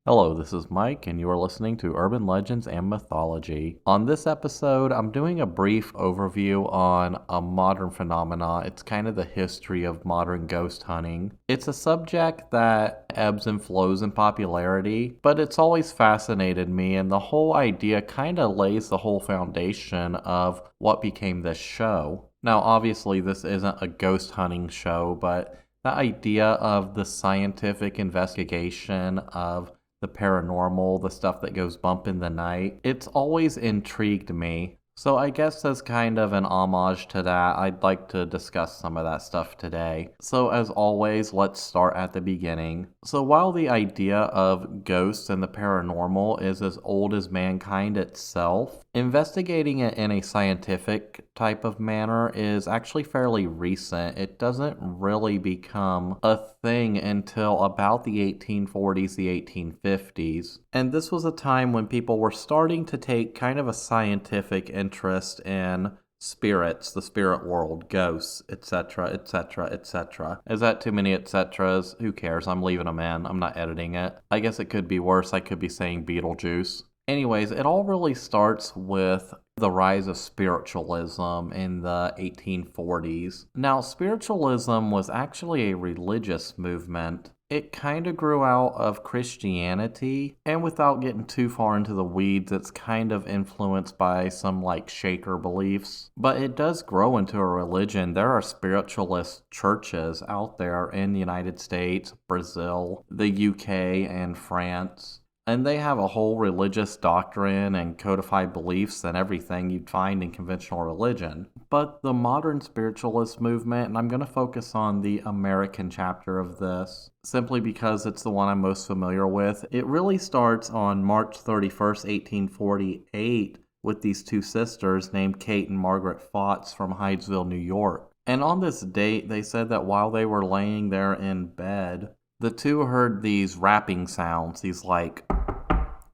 Hello, this is Mike, and you are listening to Urban Legends and Mythology. On this episode, I'm doing a brief overview on a modern phenomena. It's kind of the history of modern ghost hunting. It's a subject that ebbs and flows in popularity, but it's always fascinated me, and the whole idea kind of lays the whole foundation of what became this show. Now, obviously, this isn't a ghost hunting show, but the idea of the scientific investigation of the paranormal, the stuff that goes bump in the night, it's always intrigued me. So I guess as kind of an homage to that, I'd like to discuss some of that stuff today. So as always, let's start at the beginning. So while the idea of ghosts and the paranormal is as old as mankind itself, investigating it in a scientific type of manner is actually fairly recent. It doesn't really become a thing until about the 1840s, the 1850s. And this was a time when people were starting to take kind of a scientific interest in spirits, the spirit world, ghosts, etc., etc., etc. Is that too many etcetras? Who cares? I'm leaving them in. I'm not editing it. I guess it could be worse. I could be saying Beetlejuice. Anyways, it all really starts with the rise of spiritualism in the 1840s. Now, spiritualism was actually a religious movement. It kind of grew out of Christianity, and without getting too far into the weeds, it's kind of influenced by some like Shaker beliefs. But it does grow into a religion. There are spiritualist churches out there in the United States, Brazil, the UK, and France. And they have a whole religious doctrine and codified beliefs and everything you'd find in conventional religion. But the modern spiritualist movement, and I'm going to focus on the American chapter of this, simply because it's the one I'm most familiar with, it really starts on March 31st, 1848, with these two sisters named Kate and Margaret Fotts from Hydesville, New York. And on this date, they said that while they were laying there in bed, the two heard these rapping sounds, these like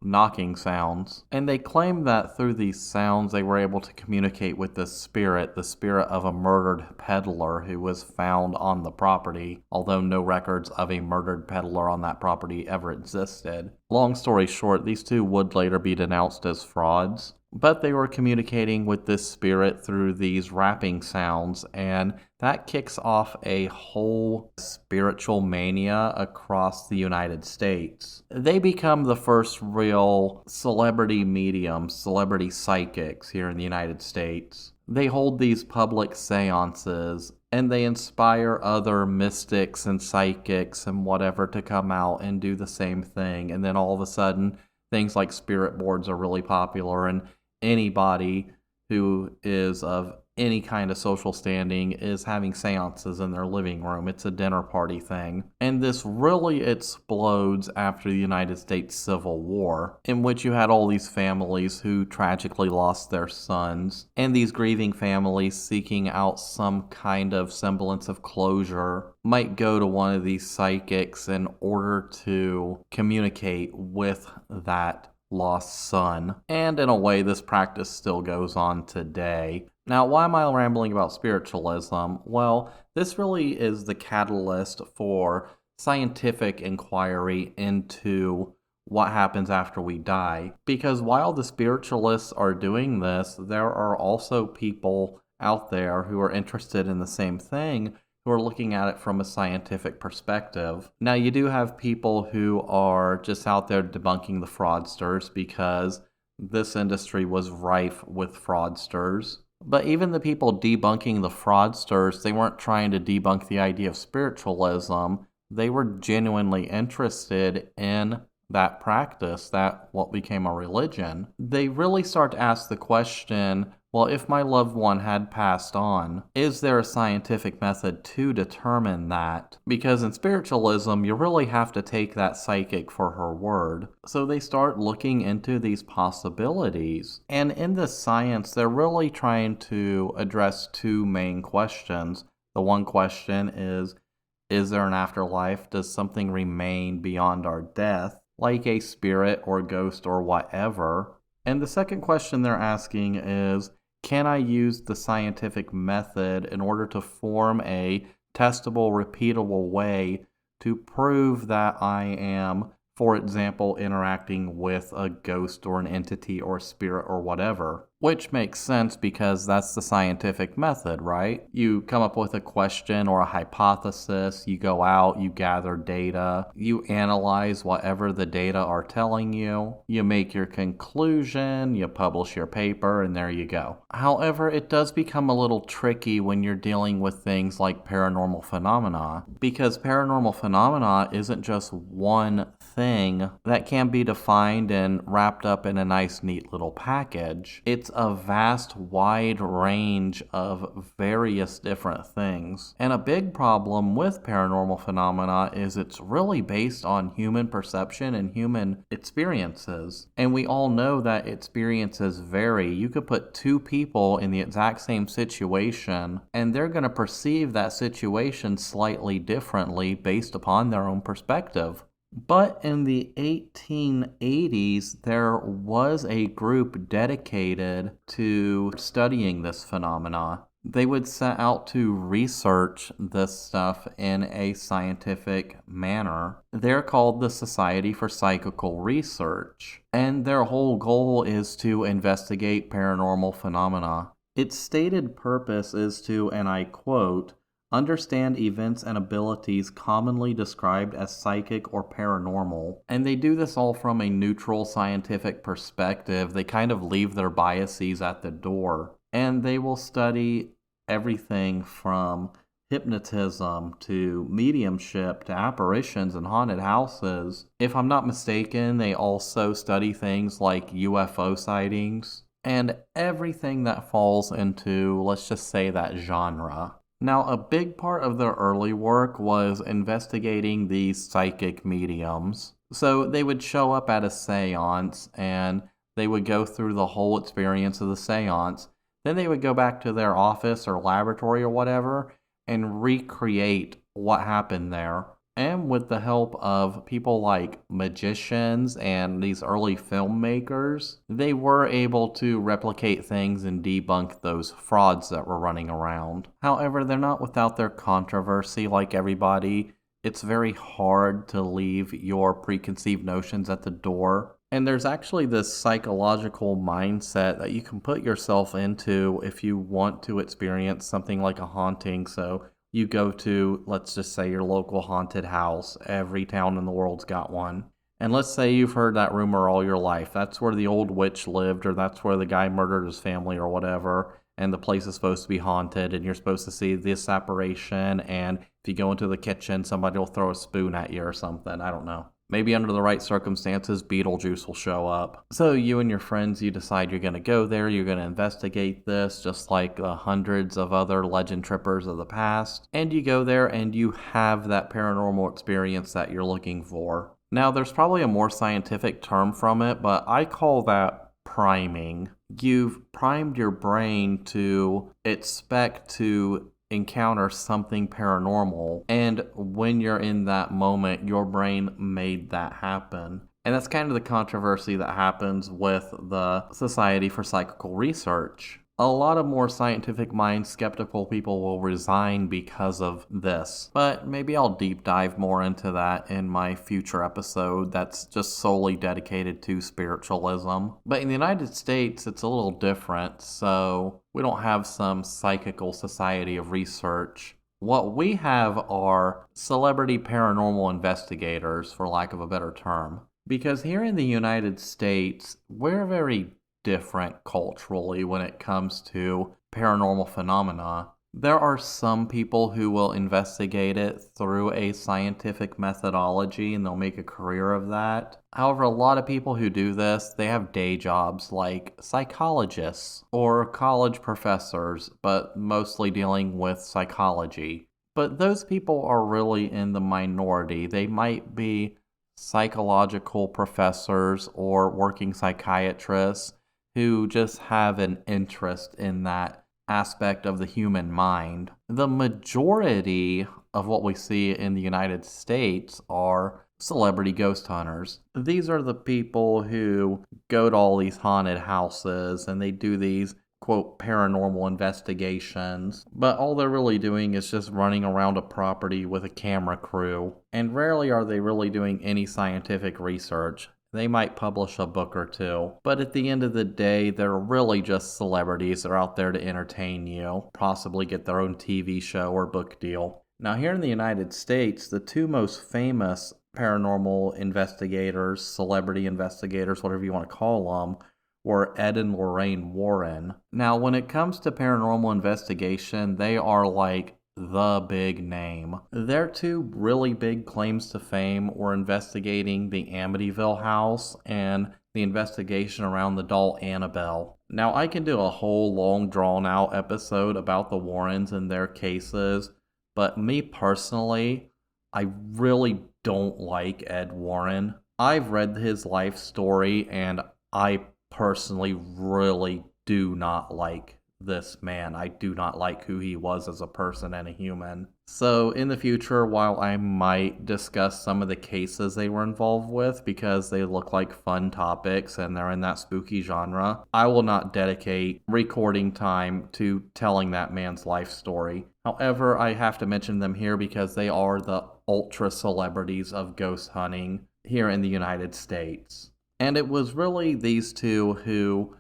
knocking sounds, and they claimed that through these sounds they were able to communicate with the spirit of a murdered peddler who was found on the property, although no records of a murdered peddler on that property ever existed. Long story short, these two would later be denounced as frauds, but they were communicating with this spirit through these rapping sounds, and that kicks off a whole spiritual mania across the United States. They become the first real celebrity mediums, celebrity psychics here in the United States. They hold these public seances, and they inspire other mystics and psychics and whatever to come out and do the same thing. And then all of a sudden, things like spirit boards are really popular, and anybody who is of any kind of social standing is having seances in their living room. It's a dinner party thing. And this really explodes after the United States Civil War, in which you had all these families who tragically lost their sons, and these grieving families seeking out some kind of semblance of closure might go to one of these psychics in order to communicate with that lost son. And in a way, this practice still goes on today. Now, why am I rambling about spiritualism? Well, this really is the catalyst for scientific inquiry into what happens after we die. Because while the spiritualists are doing this, there are also people out there who are interested in the same thing, who are looking at it from a scientific perspective. Now, you do have people who are just out there debunking the fraudsters because this industry was rife with fraudsters. But even the people debunking the fraudsters, they weren't trying to debunk the idea of spiritualism. They were genuinely interested in that practice, that what became a religion. They really start to ask the question, well, if my loved one had passed on, is there a scientific method to determine that? Because in spiritualism, you really have to take that psychic for her word. So they start looking into these possibilities. And in this science, they're really trying to address two main questions. The one question is there an afterlife? Does something remain beyond our death, like a spirit or ghost or whatever? And the second question they're asking is, can I use the scientific method in order to form a testable, repeatable way to prove that I am For example, interacting with a ghost or an entity or a spirit or whatever. Which makes sense because that's the scientific method, right? You come up with a question or a hypothesis, you go out, you gather data, you analyze whatever the data are telling you, you make your conclusion, you publish your paper, and there you go. However, it does become a little tricky when you're dealing with things like paranormal phenomena, because paranormal phenomena isn't just one thing that can be defined and wrapped up in a nice, neat little package. It's a vast, wide range of various different things. And a big problem with paranormal phenomena is it's really based on human perception and human experiences. And we all know that experiences vary. You could put two people in the exact same situation, and they're going to perceive that situation slightly differently based upon their own perspective. But in the 1880s, there was a group dedicated to studying this phenomena. They would set out to research this stuff in a scientific manner. They're called the Society for Psychical Research, and their whole goal is to investigate paranormal phenomena. Its stated purpose is to, and I quote, understand events and abilities commonly described as psychic or paranormal. And they do this all from a neutral scientific perspective. They kind of leave their biases at the door. And they will study everything from hypnotism to mediumship to apparitions and haunted houses. If I'm not mistaken, they also study things like UFO sightings and everything that falls into, let's just say, that genre. Now, a big part of their early work was investigating these psychic mediums. So they would show up at a seance and they would go through the whole experience of the seance. Then they would go back to their office or laboratory or whatever and recreate what happened there. And with the help of people like magicians and these early filmmakers, they were able to replicate things and debunk those frauds that were running around. However, they're not without their controversy like everybody. It's very hard to leave your preconceived notions at the door. And there's actually this psychological mindset that you can put yourself into if you want to experience something like a haunting. So you go to, let's just say, your local haunted house. Every town in the world's got one. And let's say you've heard that rumor all your life. That's where the old witch lived, or that's where the guy murdered his family or whatever. And the place is supposed to be haunted, and you're supposed to see this apparition. And if you go into the kitchen, somebody will throw a spoon at you or something. I don't know. Maybe under the right circumstances, Beetlejuice will show up. So you and your friends, you decide you're going to go there, you're going to investigate this, just like the hundreds of other legend trippers of the past. And you go there and you have that paranormal experience that you're looking for. Now, there's probably a more scientific term from it, but I call that priming. You've primed your brain to expect to encounter something paranormal, and when you're in that moment, your brain made that happen. And that's kind of the controversy that happens with the Society for Psychical Research. A lot of more scientific mind skeptical people will resign because of this, but maybe I'll deep dive more into that in my future episode that's just solely dedicated to spiritualism. But in the United States, it's a little different, so we don't have some psychical society of research. What we have are celebrity paranormal investigators, for lack of a better term. Because here in the United States, we're very different culturally when it comes to paranormal phenomena. There are some people who will investigate it through a scientific methodology and they'll make a career of that. However, a lot of people who do this, they have day jobs like psychologists or college professors, but mostly dealing with psychology. But those people are really in the minority. They might be psychological professors or working psychiatrists who just have an interest in that aspect of the human mind. The majority of what we see in the United States are celebrity ghost hunters. These are the people who go to all these haunted houses and they do these quote, paranormal investigations, but all they're really doing is just running around a property with a camera crew, and rarely are they really doing any scientific research. They might publish a book or two, but at the end of the day, they're really just celebrities that are out there to entertain you, possibly get their own TV show or book deal. Now, here in the United States, the two most famous paranormal investigators, celebrity investigators, whatever you want to call them, were Ed and Lorraine Warren. Now, when it comes to paranormal investigation, they are like the big name. Their two really big claims to fame were investigating the Amityville house and the investigation around the doll Annabelle. Now, I can do a whole long drawn out episode about the Warrens and their cases, but me personally, I really don't like Ed Warren. I've read his life story and I personally really do not like this man. I do not like who he was as a person and a human. So in the future, while I might discuss some of the cases they were involved with because they look like fun topics and they're in that spooky genre, I will not dedicate recording time to telling that man's life story. However, I have to mention them here because they are the ultra celebrities of ghost hunting here in the United States. And it was really these two who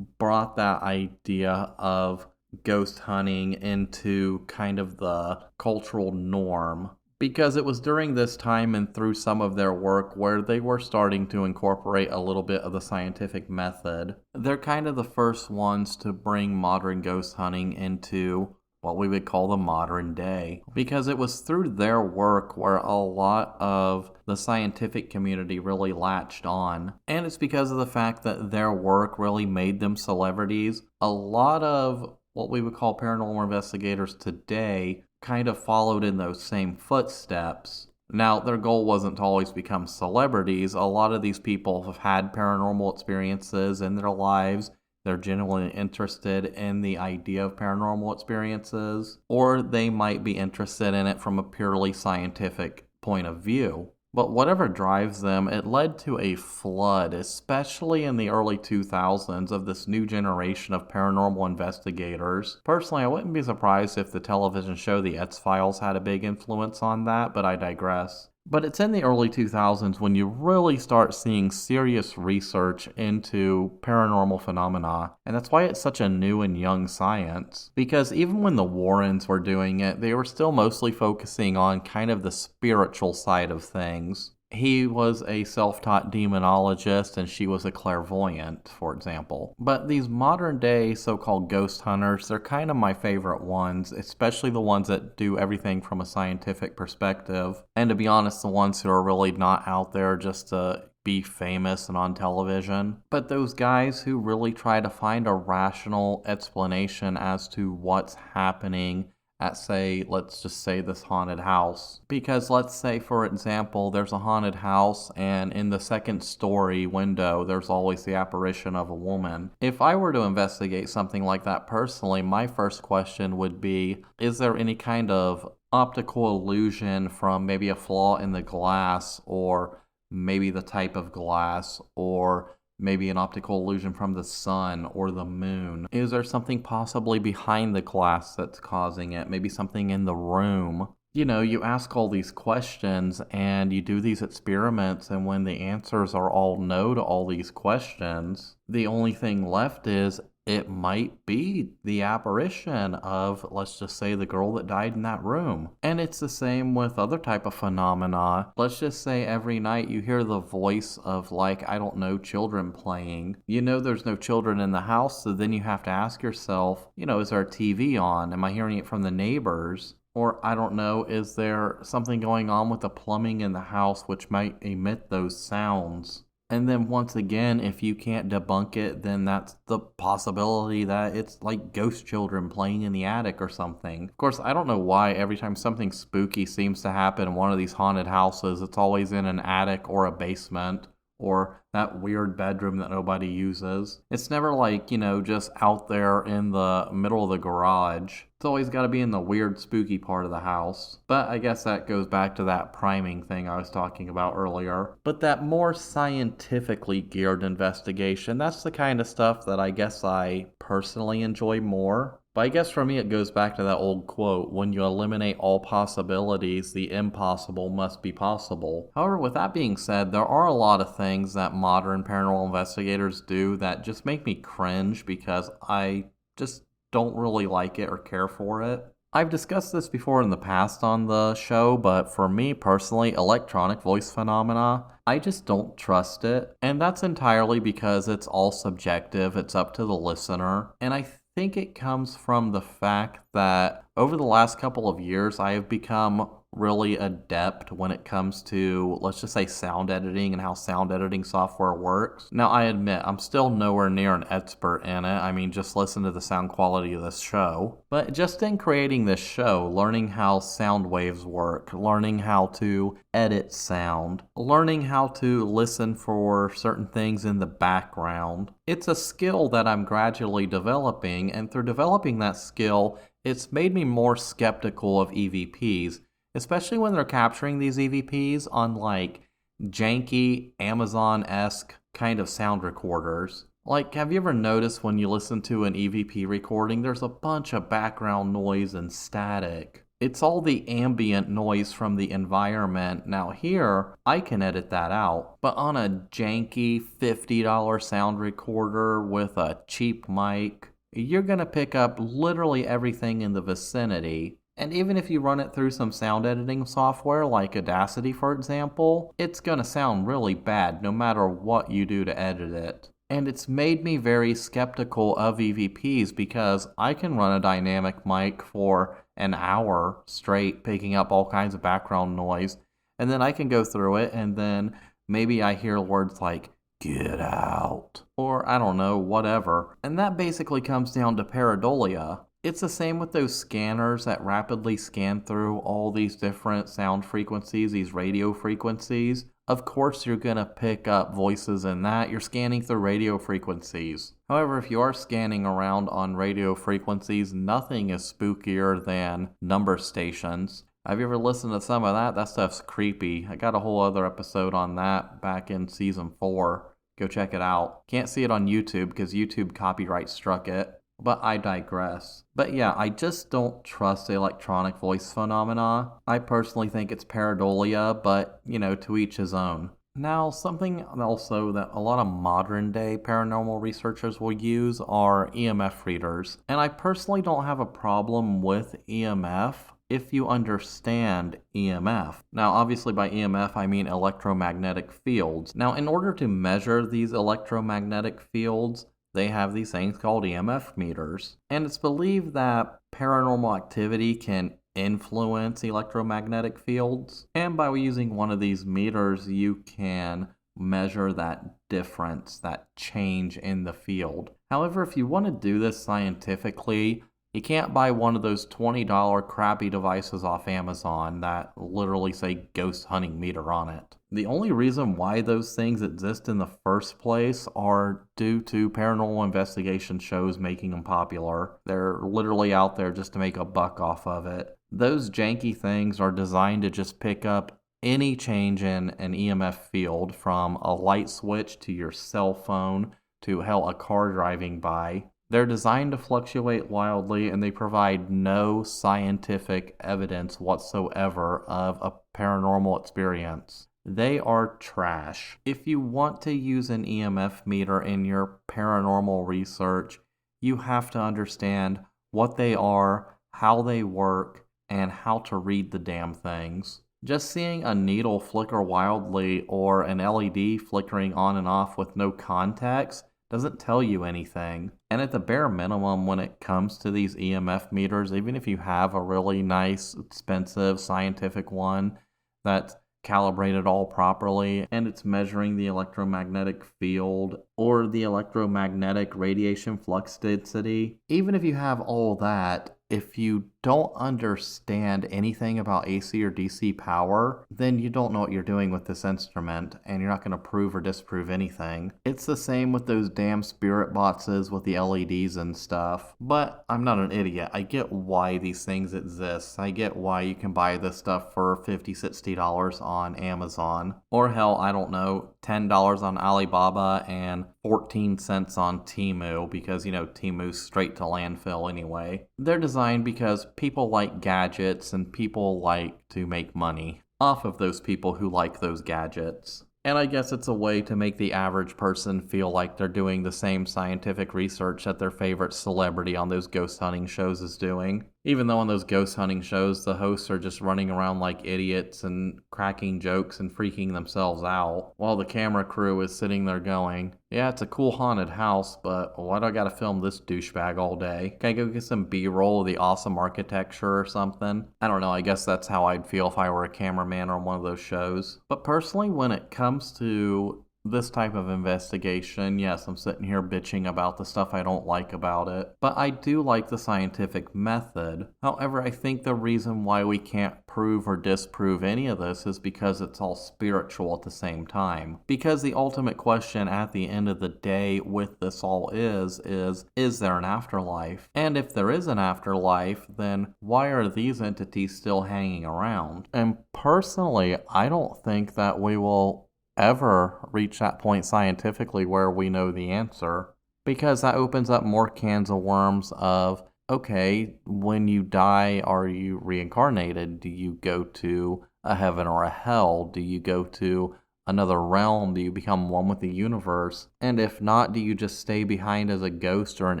brought that idea of ghost hunting into kind of the cultural norm, because it was during this time and through some of their work where they were starting to incorporate a little bit of the scientific method. They're kind of the first ones to bring modern ghost hunting into what we would call the modern day, because it was through their work where a lot of the scientific community really latched on. And it's because of the fact that their work really made them celebrities. A lot of what we would call paranormal investigators today kind of followed in those same footsteps. Now, their goal wasn't to always become celebrities. A lot of these people have had paranormal experiences in their lives. They're genuinely interested in the idea of paranormal experiences, or they might be interested in it from a purely scientific point of view. But whatever drives them, it led to a flood, especially in the early 2000s, of this new generation of paranormal investigators. Personally, I wouldn't be surprised if the television show The X-Files had a big influence on that, but I digress. But it's in the early 2000s when you really start seeing serious research into paranormal phenomena, and that's why it's such a new and young science. Because even when the Warrens were doing it, they were still mostly focusing on kind of the spiritual side of things. He was a self-taught demonologist and she was a clairvoyant, for example. But these modern day so-called ghost hunters, they're kind of my favorite ones, especially the ones that do everything from a scientific perspective. And to be honest, the ones who are really not out there just to be famous and on television. But those guys who really try to find a rational explanation as to what's happening at, say, let's just say this haunted house. Because let's say, for example, there's a haunted house and in the second story window, there's always the apparition of a woman. If I were to investigate something like that personally, my first question would be, is there any kind of optical illusion from maybe a flaw in the glass, or maybe the type of glass, or maybe an optical illusion from the sun or the moon? Is there something possibly behind the glass that's causing it? Maybe something in the room? You know, you ask all these questions and you do these experiments, and when the answers are all no to all these questions, the only thing left is it might be the apparition of, let's just say, the girl that died in that room. And it's the same with other type of phenomena. Let's just say every night you hear the voice of, like, I don't know, children playing. You know there's no children in the house, so then you have to ask yourself, you know, is there a TV on? Am I hearing it from the neighbors? Or, I don't know, is there something going on with the plumbing in the house which might emit those sounds? And then once again, if you can't debunk it, then that's the possibility that it's like ghost children playing in the attic or something. Of course, I don't know why every time something spooky seems to happen in one of these haunted houses, it's always in an attic or a basement or that weird bedroom that nobody uses. It's never like, you know, just out there in the middle of the garage. It's always got to be in the weird, spooky part of the house. But I guess that goes back to that priming thing I was talking about earlier. But that more scientifically geared investigation, that's the kind of stuff that I guess I personally enjoy more. But I guess for me, it goes back to that old quote, when you eliminate all possibilities, the impossible must be possible. However, with that being said, there are a lot of things that modern paranormal investigators do that just make me cringe because I just don't really like it or care for it. I've discussed this before in the past on the show, but for me personally, electronic voice phenomena, I just don't trust it. And that's entirely because it's all subjective, it's up to the listener. And I think it comes from the fact that over the last couple of years, I have become really adept when it comes to, let's just say, sound editing and how sound editing software works. Now, I admit, I'm still nowhere near an expert in it. I mean, just listen to the sound quality of this show. But just in creating this show, learning how sound waves work, learning how to edit sound, learning how to listen for certain things in the background, it's a skill that I'm gradually developing, and through developing that skill, it's made me more skeptical of EVPs, especially when they're capturing these EVPs on like janky Amazon-esque kind of sound recorders. Like, have you ever noticed when you listen to an EVP recording, there's a bunch of background noise and static? It's all the ambient noise from the environment. Now here, I can edit that out, but on a janky $50 sound recorder with a cheap mic, you're going to pick up literally everything in the vicinity. And even if you run it through some sound editing software like Audacity, for example, it's going to sound really bad no matter what you do to edit it. And it's made me very skeptical of EVPs because I can run a dynamic mic for an hour straight picking up all kinds of background noise, and then I can go through it and then maybe I hear words like "get out" or I don't know, whatever. And that basically comes down to pareidolia. It's the same with those scanners that rapidly scan through all these different sound frequencies, these radio frequencies. Of course you're going to pick up voices in that. You're scanning through radio frequencies. However, if you are scanning around on radio frequencies, nothing is spookier than number stations. Have you ever listened to some of that? That stuff's creepy. I got a whole other episode on that back in season 4. Go check it out. Can't see it on YouTube because YouTube copyright struck it. But I digress. But yeah, I just don't trust the electronic voice phenomena. I personally think it's pareidolia, but, to each his own. Now, something also that a lot of modern day paranormal researchers will use are EMF readers. And I personally don't have a problem with EMF if you understand EMF. Now, obviously by EMF, I mean electromagnetic fields. Now, in order to measure these electromagnetic fields, they have these things called EMF meters. And it's believed that paranormal activity can influence electromagnetic fields. And by using one of these meters, you can measure that difference, that change in the field. However, if you want to do this scientifically, you can't buy one of those $20 crappy devices off Amazon that literally say ghost hunting meter on it. The only reason why those things exist in the first place are due to paranormal investigation shows making them popular. They're literally out there just to make a buck off of it. Those janky things are designed to just pick up any change in an EMF field, from a light switch to your cell phone to hell, a car driving by. They're designed to fluctuate wildly, and they provide no scientific evidence whatsoever of a paranormal experience. They are trash. If you want to use an EMF meter in your paranormal research, you have to understand what they are, how they work, and how to read the damn things. Just seeing a needle flicker wildly or an LED flickering on and off with no context doesn't tell you anything. And at the bare minimum, when it comes to these EMF meters, even if you have a really nice, expensive, scientific one that's calibrated all properly and it's measuring the electromagnetic field or the electromagnetic radiation flux density, even if you have all that, if you don't understand anything about AC or DC power, then you don't know what you're doing with this instrument, and you're not going to prove or disprove anything. It's the same with those damn spirit boxes with the LEDs and stuff. But I'm not an idiot. I get why these things exist. I get why you can buy this stuff for $50, $60 on Amazon. Or hell, I don't know, $10 on Alibaba and 14 cents on Temu, because, Temu's straight to landfill anyway. They're designed because people like gadgets and people like to make money off of those people who like those gadgets. And I guess it's a way to make the average person feel like they're doing the same scientific research that their favorite celebrity on those ghost hunting shows is doing. Even though on those ghost hunting shows, the hosts are just running around like idiots and cracking jokes and freaking themselves out, while the camera crew is sitting there going, yeah, it's a cool haunted house, but why do I gotta film this douchebag all day? Can I go get some B-roll of the awesome architecture or something? I don't know, I guess that's how I'd feel if I were a cameraman on one of those shows. But personally, when it comes to this type of investigation, yes, I'm sitting here bitching about the stuff I don't like about it, but I do like the scientific method. However, I think the reason why we can't prove or disprove any of this is because it's all spiritual at the same time. Because the ultimate question at the end of the day with this all is there an afterlife? And if there is an afterlife, then why are these entities still hanging around? And personally, I don't think that we will ever reach that point scientifically where we know the answer, because that opens up more cans of worms of, okay, when you die, are you reincarnated? Do you go to a heaven or a hell? Do you go to another realm? Do you become one with the universe? And if not, do you just stay behind as a ghost or an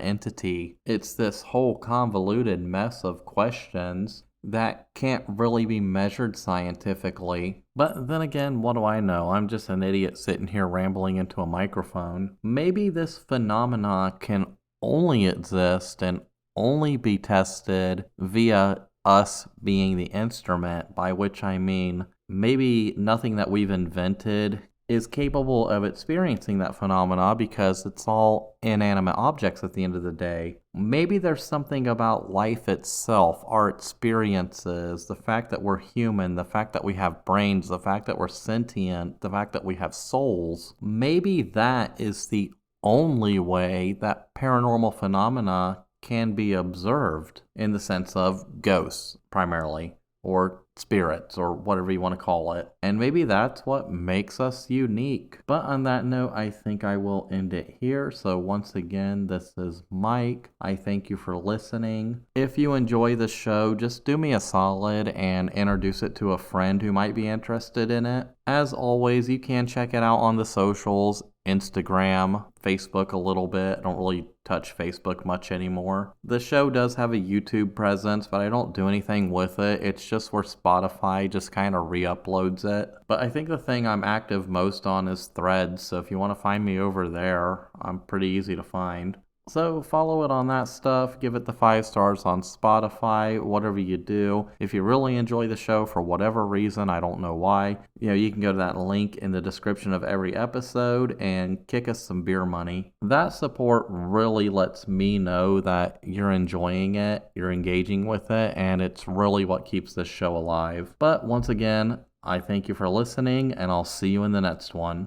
entity? It's this whole convoluted mess of questions that can't really be measured scientifically. But then again, what do I know? I'm just an idiot sitting here rambling into a microphone. Maybe this phenomena can only exist and only be tested via us being the instrument, by which I mean maybe nothing that we've invented is capable of experiencing that phenomena, because it's all inanimate objects at the end of the day. Maybe there's something about life itself, our experiences, the fact that we're human, the fact that we have brains, the fact that we're sentient, the fact that we have souls. Maybe that is the only way that paranormal phenomena can be observed, in the sense of ghosts primarily, or spirits, or whatever you want to call it. And maybe that's what makes us unique. But on that note, I think I will end it here. So once again, this is Mike. I thank you for listening. If you enjoy the show, just do me a solid and introduce it to a friend who might be interested in it. As always, you can check it out on the socials, Instagram, Facebook a little bit. I don't really touch Facebook much anymore. The show does have a YouTube presence, but I don't do anything with it. It's just where Spotify just kind of re-uploads it. But I think the thing I'm active most on is Threads, so if you want to find me over there, I'm pretty easy to find. So follow it on that stuff, give it the 5 stars on Spotify, whatever you do. If you really enjoy the show for whatever reason, I don't know why, you can go to that link in the description of every episode and kick us some beer money. That support really lets me know that you're enjoying it, you're engaging with it, and it's really what keeps this show alive. But once again, I thank you for listening, and I'll see you in the next one.